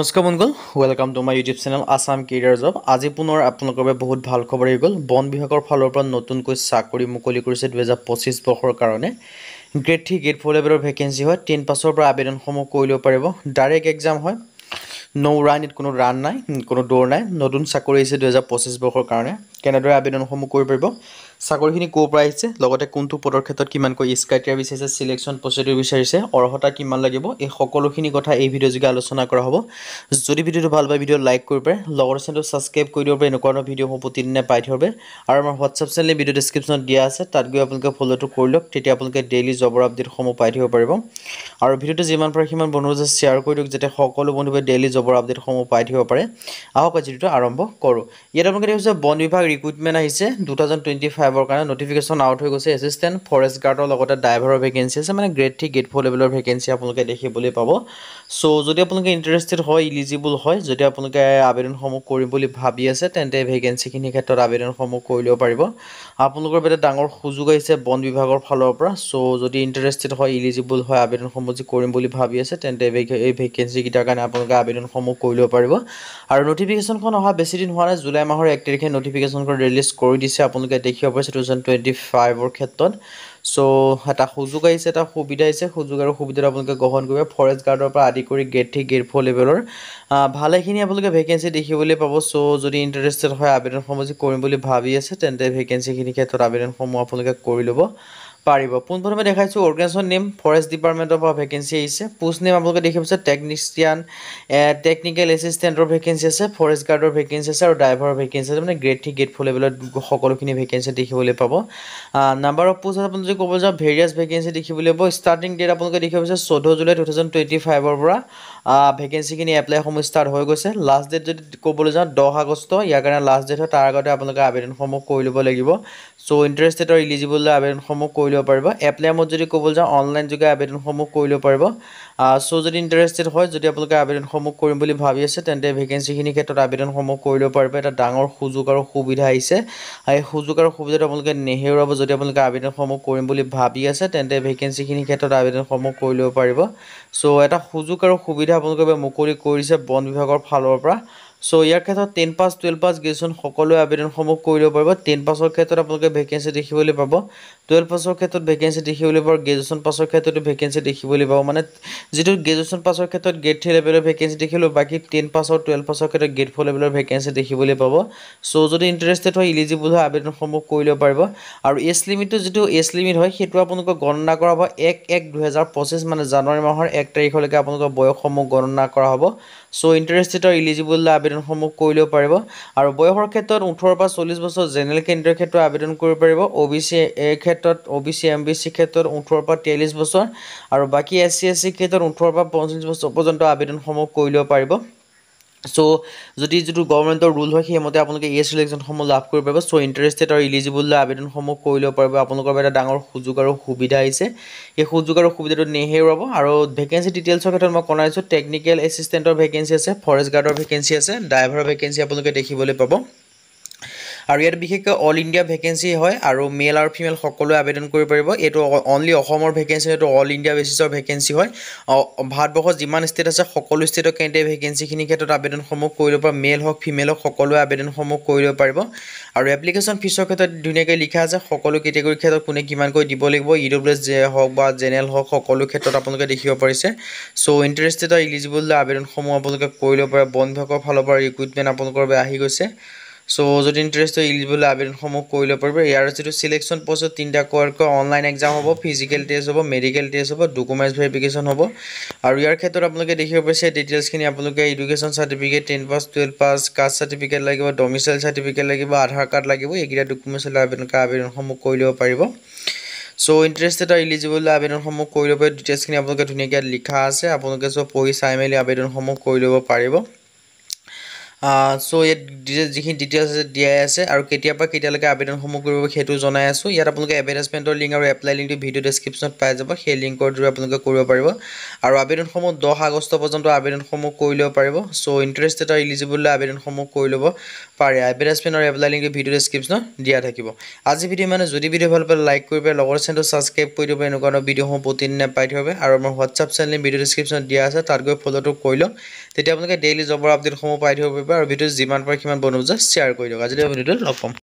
নমস্কাৰ বন্ধুগণ, welcome to my YouTube channel Assam career job. আজি পুনৰ আপোনালোকৰ বাবে বহুত ভাল খবৰ আহি গ'ল। বন বিভাগৰ ফালৰ পৰা নতুনকৈ চাকৰি মুকলি কৰিছে 2025 বৰ্ষৰ কাৰণে। গ্ৰেড 3 গ্ৰেড 4 লেভেলৰ ভেকেঞ্চি হয়। 10 পাছৰ পৰা আবেদনসমূহ কৰি ল'ব পাৰিব। ডাইৰেক্ট এক্সাম হয়, ন' ৰান, কোনো ৰান নাই, কোনো দৌৰ নাই। নতুন চাকৰি আহিছে 2025 বৰ্ষৰ কাৰণে। কেনেদৰে আবেদনসমূহ কৰিব পাৰিব, চাকৰিখিনি ক'ৰ পৰা আহিছে, লগতে কোনটো পদৰ ক্ষেত্ৰত কিমানকৈ ক্ৰাইটেৰিয়া বিচাৰিছে, চিলেকশ্যন প্ৰচিডিউৰ বিচাৰিছে, অৰ্হতা কিমান লাগিব, এই সকলোখিনি কথা এই ভিডিঅ' যোগে আলোচনা কৰা হ'ব। যদি ভিডিঅ'টো ভাল পায় ভিডিঅ' লাইক কৰিব পাৰে, লগৰ চেনেলটো ছাবস্ক্ৰাইব কৰি দিব পাৰে এনেকুৱা ধৰণৰ ভিডিঅ'সমূহ প্ৰতিদিনে পাই থাকিব পাৰে। আৰু আমাৰ হোৱাটছআপ চেনেল ভিডিঅ' ডেছক্ৰিপশ্যনত দিয়া আছে, তাত গৈ আপোনালোকে ফ'ল'টো কৰি লওক, তেতিয়া আপোনালোকে ডেইলি জবৰ আপডেটসমূহ পাই থাকিব পাৰিব। আৰু ভিডিঅ'টো যিমান পাৰে সিমান বন্ধুৰ যে শ্বেয়াৰ কৰি দিয়ক, যাতে সকলো বন্ধুৱে ডেইলি জবৰ আপডেটসমূহ পাই থাকিব পাৰে। আহক ভিডিঅ'টো আৰম্ভ কৰোঁ। ইয়াত আপোনালোকে দেখিছে বন বিভাগ ৰিক্ৰুইটমেণ্ট আহিছে 2025ৰ কাৰণে। নটিফিকেশ্যন আউট হৈ গৈছে। এছিষ্টেণ্ট ফৰেষ্ট গাৰ্ডৰ লগতে ড্ৰাইভাৰৰ ভেকেঞ্চি আছে, মানে গ্ৰেড 3 গ্ৰেড 4 লেভেলৰ ভেকেঞ্চি আপোনালোকে দেখিবলৈ পাব। চ' যদি আপোনালোকে ইণ্টাৰেষ্টেড হয়, ইলিজিবল হয়, যদি আপোনালোকে আবেদনসমূহ কৰিম বুলি ভাবি আছে, তেন্তে ভেকেঞ্চিখিনিৰ ক্ষেত্ৰত আবেদনসমূহ কৰি ল'ব পাৰিব। আপোনালোকৰ বাবে ডাঙৰ সুযোগ আহিছে বন বিভাগৰ ফালৰ পৰা। চ' যদি ইণ্টাৰেষ্টেড হয়, ইলিজিবল হয়, আবেদনসমূহ যদি কৰিম বুলি ভাবি আছে, তেন্তে এই ভেকেঞ্চিকেইটাৰ কাৰণে আপোনালোকে আবেদনসমূহ কৰি ল'ব পাৰিব। আৰু নটিফিকেশ্যনখন অহা বেছি দিন হোৱা নাই, জুলাই মাহৰ 1 তাৰিখে নটিফিকেশ্যনখন ৰিলিজ কৰি দিছে। আপোনালোকে দেখিব পাৰিছে 2025ৰ ক্ষেত্ৰত। চ' এটা সুযোগ আহিছে, এটা সুবিধা আহিছে। সুযোগ আৰু সুবিধাটো আপোনালোকে গ্ৰহণ কৰিব। ফৰেষ্ট গাৰ্ডৰ পৰা আদি কৰি গ্ৰেড 3 গ্ৰেড 4 লেভেলৰ ভালেখিনি আপোনালোকে ভেকেঞ্চি দেখিবলৈ পাব। চ' যদি ইণ্টাৰেষ্টেড হয়, আবেদনসমূহ যদি কৰিম বুলি ভাবি আছে, তেন্তে ভেকেঞ্চিখিনিৰ ক্ষেত্ৰত আবেদনসমূহ আপোনালোকে কৰি ল'ব পাৰিব। পোনপ্ৰথমে দেখাইছোঁ অৰ্গেনাইজেশ্যন নেম, ফৰেষ্ট ডিপাৰ্টমেণ্টৰ পৰা ভেকেঞ্চি আহিছে। পোষ্ট নেম আপোনালোকে দেখিব পাৰিছে টেকনিচিয়ান, টেকনিকেল এছিষ্টেণ্টৰ ভেকেঞ্চি আছে, ফৰেষ্ট গাৰ্ডৰ ভেকেঞ্চি আছে আৰু ড্ৰাইভাৰৰ ভেকেঞ্চি আছে। মানে গ্ৰেড 3 গ্ৰেড 4 লেভেলত সকলোখিনি ভেকেঞ্চি দেখিবলৈ পাব। নাম্বাৰ অফ পোষ্ট আপুনি যদি ক'ব যাওঁ, ভেৰিয়াছ ভেকেঞ্চি দেখিবলৈ পাব। ষ্টাৰ্টিং ডেট আপোনালোকে দেখিব পাৰিছে 14 জুলাই 2025ৰ পৰা ভেকেঞ্চিখিনি এপ্লাইসমূহ ষ্টাৰ্ট হৈ গৈছে। লাষ্ট ডেট যদি ক'বলৈ যাওঁ 10 আগষ্ট, ইয়াৰ কাৰণে লাষ্ট ডেট হয়। তাৰ আগতে আপোনালোকে আবেদনসমূহ কৰি ল'ব লাগিব। চ' ইণ্টাৰেষ্টেড আৰু ইলিজিবল আবেদনসমূহ কৰি ল'ব পাৰিব। এপ্লাই মত যদি ক'বলৈ যাওঁ, অনলাইন যোগে আবেদনসমূহ কৰি ল'ব পাৰিব। চ' যদি ইণ্টাৰেষ্টেড হয়, যদি আপোনালোকে আবেদনসমূহ কৰিম বুলি ভাবি আছে, তেন্তে ভেকেঞ্চিখিনিৰ ক্ষেত্ৰত আবেদনসমূহ কৰি ল'ব পাৰিব। এটা ডাঙৰ সুযোগ আৰু সুবিধা আহিছে। এই সুযোগ আৰু সুবিধাটো আপোনালোকে নেহেৰুৱাব। যদি আপোনালোকে আবেদনসমূহ কৰিম বুলি ভাবি আছে, তেন্তে ভেকেঞ্চিখিনিৰ ক্ষেত্ৰত আবেদনসমূহ কৰি ল'ব পাৰিব। চ' এটা সুযোগ আৰু সুবিধা আপোনালোকে মুকলি কৰিছে বন বিভাগৰ ফালৰ পৰা। চ' ইয়াৰ ক্ষেত্ৰত 10 পাছ, 12 পাছ, গ্ৰেজুৱেশ্যন সকলোৱে আবেদনসমূহ কৰি ল'ব পাৰিব। 10 পাছৰ ক্ষেত্ৰত আপোনালোকে ভেকেঞ্চি দেখিবলৈ পাব, 12 পাছৰ ক্ষেত্ৰত ভেকেঞ্চি দেখিবলৈ পাব, গ্ৰেজুৱেশ্যন পাছৰ ক্ষেত্ৰতো ভেকেঞ্চি দেখিবলৈ পাব। মানে যিটো গ্ৰেজুৱেশ্যন পাছৰ ক্ষেত্ৰত গ্ৰেড 3 লেভেলৰ ভেকেঞ্চি দেখিলোঁ, বাকী 10 পাছৰ 12 পাছৰ ক্ষেত্ৰত গ্ৰেড 4 লেভেলৰ ভেকেঞ্চি দেখিবলৈ পাব। চ' যদি ইণ্টাৰেষ্টেড হয়, ইলিজিবল হয়, আবেদনসমূহ কৰি ল'ব পাৰিব। আৰু এজ লিমিটটো যিটো এজ লিমিট হয়, সেইটো আপোনালোকক গণনা কৰা হ'ব 1/1/2025, মানে জানুৱাৰী মাহৰ 1 তাৰিখলৈকে আপোনালোকৰ বয়সসমূহ গণনা কৰা হ'ব। চ' ইণ্টাৰেষ্টেড আৰু ইলিজিবল আবেদনসমূহ কৰি ল'ব পাৰিব। আৰু বয়সৰ ক্ষেত্ৰত 18 পৰা 40 বছৰ জেনেৰেল কেণ্ডিডেটৰ ক্ষেত্ৰত আবেদন কৰিব পাৰিব। OBC এই ক্ষেত্ৰত OBC MBC ক্ষেত্ৰত 18 পৰা 43 বছৰ আৰু বাকী SC SC ক্ষেত্ৰত 18 পৰা 45 বছৰ পৰ্যন্ত আবেদনসমূহ কৰি ল'ব পাৰিব। চ' যদি যিটো গভৰ্ণমেণ্টৰ ৰুল হয়, সেইমতে আপোনালোকে এজ ৰিলেক্সনসমূহ লাভ কৰিব পাৰিব। চ' ইণ্টাৰেষ্টেড আৰু ইলিজিবল আবেদনসমূহ কৰি ল'ব পাৰিব। আপোনালোকৰ বাবে এটা ডাঙৰ সুযোগ আৰু সুবিধা আহিছে। এই সুযোগ আৰু সুবিধাটো নেহেৰুৱাব। আৰু ভেকেঞ্চি ডিটেইলছৰ ক্ষেত্ৰত মই জনাইছোঁ, টেকনিকেল এছিষ্টেণ্টৰ ভেকেঞ্চি আছে, ফৰেষ্ট গাৰ্ডৰ ভেকেঞ্চি আছে, ড্ৰাইভাৰৰ ভেকেঞ্চি আপোনালোকে দেখিবলৈ পাব। আৰু ইয়াত বিশেষকৈ অল ইণ্ডিয়া ভেকেঞ্চি হয় আৰু মেল আৰু ফিমেল সকলোৱে আবেদন কৰিব পাৰিব। এইটো অনলি অসমৰ ভেকেঞ্চি, এইটো অল ইণ্ডিয়া বেচিছৰ ভেকেঞ্চি হয়। ভাৰতবৰ্ষৰ যিমান ষ্টেট আছে, সকলো ষ্টেটৰ কেণ্ডিডেট ভেকেঞ্চিখিনিৰ ক্ষেত্ৰত আবেদনসমূহ কৰি ল'ব পাৰিব। মেল হওক ফিমেল হওক সকলোৱে আবেদনসমূহ কৰি ল'ব পাৰিব। আৰু এপ্লিকেশ্যন ফিছৰ ক্ষেত্ৰত ধুনীয়াকৈ লিখা আছে, সকলো কেটেগৰীৰ ক্ষেত্ৰত কোনে কিমানকৈ দিব লাগিব, EWS হওক বা জেনেৰেল হওক, সকলো ক্ষেত্ৰত আপোনালোকে দেখিব পাৰিছে। চ' ইণ্টাৰেষ্টেড আৰু ইলিজিবল আবেদনসমূহ আপোনালোকে কৰি ল'ব পাৰে। বন বিভাগৰ ফালৰ পৰা ৰিক্ৰুইটমেণ্ট আপোনালোকৰ বাবে আহি গৈছে। চ' যদি ইণ্টাৰেষ্টেড ইলিজিবল আবেদনসমূহ কৰি ল'ব পাৰিব। ইয়াৰ যিটো চিলেকশ্যন প্ৰচেছ 3টা কোৱাকৈ অনলাইন এক্সাম হ'ব, ফিজিকেল টেষ্ট হ'ব, মেডিকেল টেষ্ট হ'ব, ডকুমেণ্টছ ভেৰিফিকেশ্যন হ'ব। আৰু ইয়াৰ ক্ষেত্ৰত আপোনালোকে দেখিব পাৰিছে ডিটেইলছখিনি আপোনালোকে এডুকেশ্যন চাৰ্টিফিকেট, 10 পাছ, 12 পাছ, কাষ্ট চাৰ্টিফিকেট লাগিব, ডমিচাইল চাৰ্টিফিকেট লাগিব, আধাৰ কাৰ্ড লাগিব। এইকেইটা ডকুমেণ্টছ হ'লে আবেদনসমূহ কৰি ল'ব পাৰিব। চ' ইণ্টাৰেষ্টেড আৰু ইলিজিবল আবেদনসমূহ কৰি ল'ব পাৰিব। ডিটেইলছখিনি আপোনালোকে ধুনীয়াকৈ লিখা আছে, আপোনালোকে চব পঢ়ি চাই মেলি আবেদনসমূহ কৰি ল'ব পাৰিব। সো ইয়াত যিখিনি ডিটেইলছ আছে দিয়াই আছে আৰু কেতিয়াৰ পৰা কেতিয়ালৈকে আবেদনসমূহ কৰিব সেইটো জনাই আছোঁ। ইয়াত আপোনালোকে এডভাৰটাইজমেণ্টৰ লিংক আৰু এপ্লাই লিংকটো ভিডিঅ' ডেছক্ৰিপশ্যনত পাই যাব। সেই লিংকৰ থ্ৰুৰে আপোনালোকে কৰিব পাৰিব আৰু আবেদনসমূহ 10 আগষ্ট পৰ্যন্ত আবেদনসমূহ কৰি ল'ব পাৰিব। চ' ইণ্টাৰেষ্টেড আৰু ইলিজিবল আবেদনসমূহ কৰি ল'ব পাৰে। এডভাৰটাইজমেণ্ট আৰু এপ্লাই লিংকটো ভিডিঅ' ডেছক্ৰিপশ্যনত দিয়া থাকিব। আজি ভিডিঅ' মানে যদি ভিডিঅ' ভাল পালে লাইক কৰিব, লগৰ চেনেলটো ছাবস্ক্ৰাইব কৰি দিব, এনেকুৱা ধৰণৰ ভিডিঅ'সমূহ প্ৰতিদিনে পাই থাকিব আৰু আমাৰ হোৱাটছআপ চেনেল ভিডিঅ' ডেছক্ৰিপশ্যনত দিয়া আছে, তাত গৈ ফ'ল'টো কৰি লওক। তেতিয়া আপোনালোকে ডেইলি জবৰ আপডেটসমূহ পাই থাকিব পাৰিব আৰু ভিডিঅ' যিমান পাৰে সিমান বন্ধু জাষ্ট শ্বেয়াৰ কৰি দিয়ক। আজিলৈ ভিডিঅ'টো লগ পাম।